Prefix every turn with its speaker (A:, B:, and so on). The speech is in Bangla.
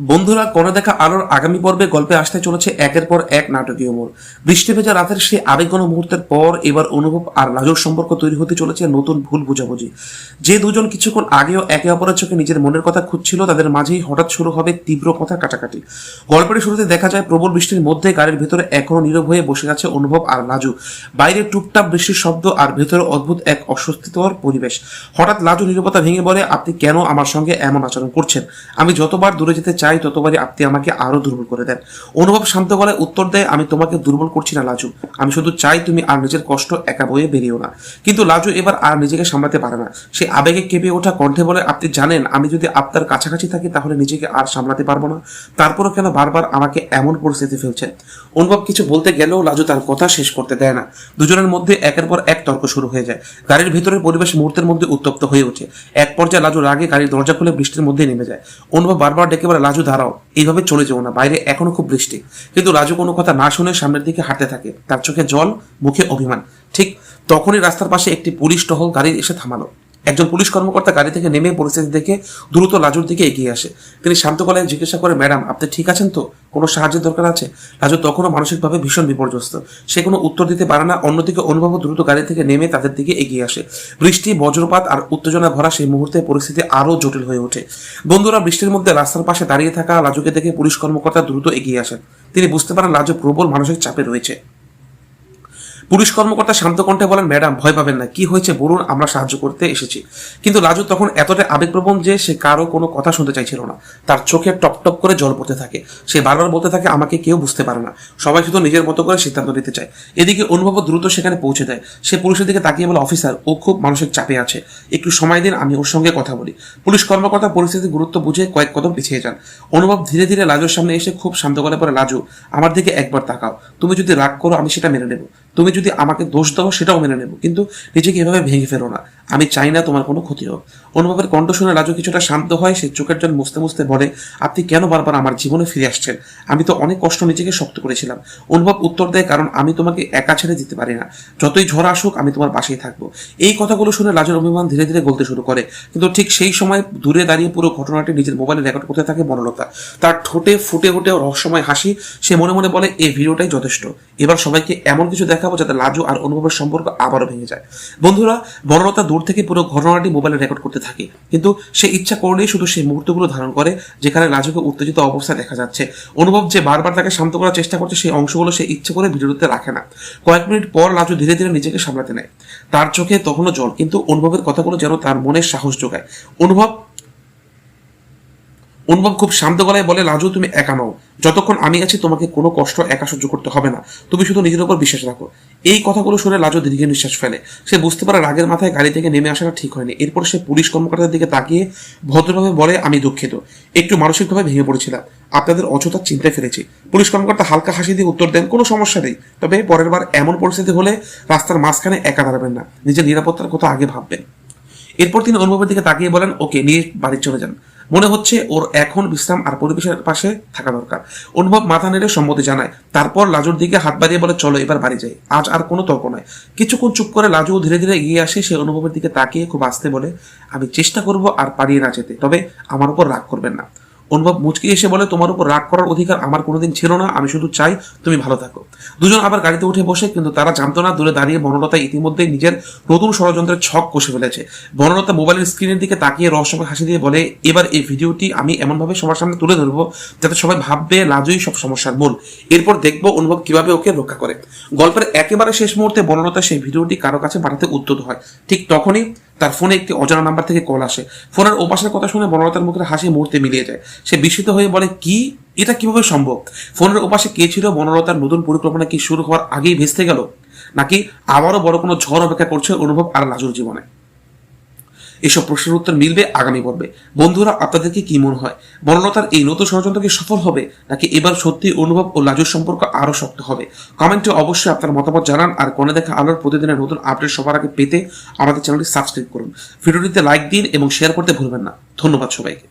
A: বন্ধুরা, কোণে দেখা আলোর আগামী পর্বে গল্পে আসতে চলেছে একের পর এক নাটকীয় মোড়। বৃষ্টি ভেজা রাতের সেই আবেগঘন মুহূর্তের পর এবার অনুভব আর লাজুর সম্পর্ক তৈরি হতে চলেছে নতুন ভুল বুঝাবুঝি। যে দুজন কিছুক্ষণ আগেও একে অপরের চোখে নিজের মনের কথা খুঁজছিল, তাদের মাঝেই হঠাৎ শুরু হবে তীব্র কথা কাটাকাটি। গল্পের শুরুতে দেখা যায় প্রবল বৃষ্টির মধ্যে গাড়ির ভেতরে এখনো নীরব হয়ে বসে আছে অনুভব আর লাজু। বাইরে টুপটাপ বৃষ্টির শব্দ আর ভেতরে অদ্ভুত এক অস্বস্তিকর পরিবেশ। হঠাৎ লাজু নীরবতা ভেঙে বলে, আপনি কেন আমার সঙ্গে এমন আচরণ করছেন? আমি যতবার দূরে যেতে চাই ততবারই আপনি আমাকে আরো দুর্বল করে দেন। অনুভব শান্ত গলায় উত্তর দেয়, আমি তোমাকে দুর্বল করছি না লাজু, আমি শুধু চাই তুমি আর নিজের কষ্ট একা বয়ে বেরিয়েও না। কিন্তু লাজু এবার আর নিজেকে সামলাতে পারে না। সে আবেগে কেঁপে ওঠা কণ্ঠে বলে, আপনি জানেন আমি যদি আপনার কাছাকাছি থাকি তাহলে নিজেকে আর সামলাতে পারবো না। তারপরও কেন বারবার আমাকে এমন পরিস্থিতি ফেলছেন? অনুভব কিছু বলতে গেলেও লাজু তার কথা শেষ করতে দেয় না। দুজনের মধ্যে একের পর এক তর্ক শুরু হয়ে যায়। গাড়ির ভেতরের পরিবেশ মুহূর্তের মধ্যে উত্তপ্ত হয়ে ওঠে। এক পর্যায়ে লাজু রাগে গাড়ির দরজা খুলে বৃষ্টির মধ্যে নেমে যায়। অনুভব বারবার ডেকে বলে, লাজু দাঁড়াও, এইভাবে চলে যেও না, বাইরে এখনো খুব বৃষ্টি। কিন্তু লাজু কোনো কথা না শুনে সামনের দিকে হাঁটতে থাকে, তার চোখে জল, মুখে অভিমান। ঠিক তখনই রাস্তার পাশে একটি পুলিশ টহল গাড়ি এসে থামালো। একজন পুলিশ কর্মকর্তা গাড়ি থেকে নেমে পরিস্থিতি দেখে দ্রুত লাজুর দিকে এগিয়ে আসে। তিনি শান্ত গলায় জিজ্ঞাসা করে, ম্যাডাম আপনি ঠিক আছেন তো? কোনো সাহায্যের দরকার আছে? লাজু তখনও মানসিকভাবে ভীষণ বিপর্যস্ত, সে কোনো উত্তর দিতে পারে না। অন্যদিকে অনুভব দ্রুত গাড়ি থেকে নেমে তাদের দিকে এগিয়ে আসে। বৃষ্টি, বজ্রপাত আর উত্তেজনা ভরা সেই মুহূর্তে পরিস্থিতি আরও জটিল হয়ে ওঠে। বন্ধুরা, বৃষ্টির মধ্যে রাস্তার পাশে দাঁড়িয়ে থাকা লাজুকে দেখে পুলিশ কর্মকর্তা দ্রুত এগিয়ে আসেন। তিনি বুঝতে পারেন লাজু প্রবল মানসিক চাপে রয়েছে। পুলিশ কর্মকর্তা শান্ত কণ্ঠে বলেন, ম্যাডাম ভয় পাবেন না, কি হয়েছে বলুন, আমরা সাহায্য করতে এসেছি। কিন্তু লাজু তখন এতটা আবেগপ্রবণ যে সে কারো কোনো কথা শুনতে চাইছিল না। তার চোখে টপ টপ করে জল পড়তে থাকে। সে বারবার বলতে থাকে, আমাকে কেউ বুঝতে পারে না, সবাই শুধু নিজের মতো করে সিদ্ধান্ত নিতে চায়। এদিকে অনুভব দ্রুত সেখানে পৌঁছে দেয়। সে পুলিশের দিকে তাকিয়ে বলে, অফিসার ও খুব মানসিক চাপে আছে, একটু সময় দিন, আমি ওর সঙ্গে কথা বলি। পুলিশ কর্মকর্তা পরিস্থিতির গুরুত্ব বুঝে কয়েক কদম পিছিয়ে যান। অনুভব ধীরে ধীরে লাজুর সামনে এসে খুব শান্ত গলায় বলে, লাজু আমার দিকে একবার তাকাও, তুমি যদি রাগ করো আমি সেটা মেনে নেব, তুমি যদি আমাকে দোষ দাও সেটাও মেনে নেব, কিন্তু নিজেকে এভাবে ভেঙে ফেলো না, আমি চাই না তোমার কোনো ক্ষতি হোক। অনুভবের কণ্ঠ শুনে লাজু কিছুটা শান্ত হয়। সে চোখের জল মুছতে মুছতে বলে, আপনি কেন বারবার আমার জীবনে ফিরে আসছেন? আমি তো অনেক কষ্ট নিজেকে শক্ত করেছিলাম। অনুভব উত্তর দেয়, কারণ আমি তোমাকে একা ছেড়ে দিতে পারি না, যতই ঝড় আসুক আমি তোমার পাশেই থাকবো। এই কথাগুলো শুনে লাজুর অভিমান ধীরে ধীরে গলতে শুরু করে। কিন্তু ঠিক সেই সময় দূরে দাঁড়িয়ে পুরো ঘটনাটি নিজের মোবাইলে রেকর্ড করতে থাকে বনলতা। তার ঠোঁটে ফুটে ফুটে রহস্যময় হাসি। সে মনে মনে বলে, এই ভিডিওটাই যথেষ্ট, এবার সবাইকে এমন কিছু দেখাবো যাতে লাজু আর অনুভবের সম্পর্ক আবারও ভেঙে যায়। বন্ধুরা, বনলতা দূর থেকে পুরো ঘটনাটি মোবাইলে রেকর্ড করতে থাকে, কিন্তু সে ইচ্ছা করলেই শুধু সেই মুহূর্তগুলো ধারণ করে যেখানে লাজুকে উত্তেজিত অবস্থায় দেখা যাচ্ছে। অনুভব যে বারবার তাকে শান্ত করার চেষ্টা করছে সেই অংশগুলো সে ইচ্ছে করে ভিডিওতে রাখে না। কয়েক মিনিট পর লাজু ধীরে ধীরে নিজেকে সামলাতে নেয়। তার চোখে তখনও জল, কিন্তু অনুভবের কথাগুলো যেন তার মনে সাহস যোগায়। অনুভব খুব শান্ত গলায় বলে, লাজু তুমি একা নও, যতক্ষণ আমি আছি তোমাকে কোনো কষ্ট একা সহ্য করতে হবে না, তুমি শুধু নিজের উপর বিশ্বাস রাখো। এই কথাগুলো শুনে লাজু দীর্ঘ নিঃশ্বাস ফেলে। সে বুঝতে পারে রাগের মাথায় গাড়ি থেকে নেমে আসাটা ঠিক হয়নি। এরপর সে পুলিশ কর্মকর্তার দিকে তাকিয়ে ভদ্রভাবে বলে, আমি দুঃখিত, একটু মানসিকভাবে ভেঙে পড়েছিলাম, আপনাদের অযথা চিন্তায় ফেলেছি। পুলিশ কর্মকর্তা হালকা হাসি দিয়ে উত্তর দেন, কোনো সমস্যা নেই, তবে পরের বার এমন পরিস্থিতি হলে রাস্তার মাঝখানে একা দাঁড়াবেন না, নিজের নিরাপত্তার কথা আগে ভাববেন। এরপর তিনি অনুভবের দিকে তাকিয়ে বলেন, ওকে নিয়ে বাড়ি চলে যান, মনে হচ্ছে ওর এখন বিশ্রাম আর পরিবেশের পাশে থাকা দরকার। অনুভব মাথা নেড়ে সম্মতি জানায়। তারপর লাজুর দিকে হাত বাড়িয়ে বলে, চলো এবার বাড়ি যাই, আজ আর কোনো তর্ক নয়। কিছুক্ষণ চুপ করে লাজু ধীরে ধীরে এগিয়ে আসে। সে অনুভবের দিকে তাকিয়ে খুব আস্তে বলে, আমি চেষ্টা করব আর পারিয়ে না যেতে, তবে আমার উপর রাগ করবেন না। অনুভব মুচকি এসে বলে, তোমার উপর রাগ করার অধিকার আমার কোনোদিন ছিল না, আমি শুধু চাই তুমি ভালো থাকো। দুজন আবার গাড়িতে উঠে বসে, কিন্তু তারা জানতো না দূরে দাঁড়িয়ে বনলতা ইতিমধ্যেই নিজের নতুন ষড়যন্ত্রের ছক কষে ফেলেছে। বনলতা মোবাইলের স্ক্রিনের দিকে তাকিয়ে রহস্যময় হাসি দিয়ে বলে, এবার এই ভিডিওটি আমি এমনভাবে সবার সামনে তুলে ধরবো যাতে সবাই ভাববে লাজুই সব সমস্যার মূল। এরপর দেখবো অনুভব কিভাবে ওকে রক্ষা করে। গল্পের একেবারে শেষ মুহূর্তে বনলতা সেই ভিডিওটি কারো কাছে পাঠাতে উদ্যত হয়। ঠিক তখনই তার ফোনে একটি অজানা নাম্বার থেকে কল আসে। ফোনের ওপাশের কথা শুনে বনলতার মুখের হাসি মুহূর্তে মিলিয়ে যায়। সে বিস্মিত হয়ে বলে, কি, এটা কিভাবে সম্ভব? ফোনের ওপাশে কে ছিল? বনলতার নতুন পরিকল্পনা কি শুরু হওয়ার আগেই ভেস্তে গেল, নাকি আবারও বড় কোনো ঝড় অপেক্ষা করছে অনুভব আর লাজুর জীবনে? এসব প্রশ্নের উত্তর মিলবে আগামী পর্বে। বন্ধুরা, আপনাদেরকে কি মনে হয়, বনলতার এই নতুন ষড়যন্ত্র কি সফল হবে, নাকি এবার সত্যি অনুভব ও লাজুর সম্পর্ক আরো শক্ত হবে? কমেন্টে অবশ্যই আপনার মতামত জানান। আর কোণে দেখা আলোর প্রতিদিনের নতুন আপডেট সবার আগে পেতে আমাদের চ্যানেলটি সাবস্ক্রাইব করুন, ভিডিওটিতে লাইক দিন এবং শেয়ার করতে ভুলবেন না। ধন্যবাদ সবাইকে।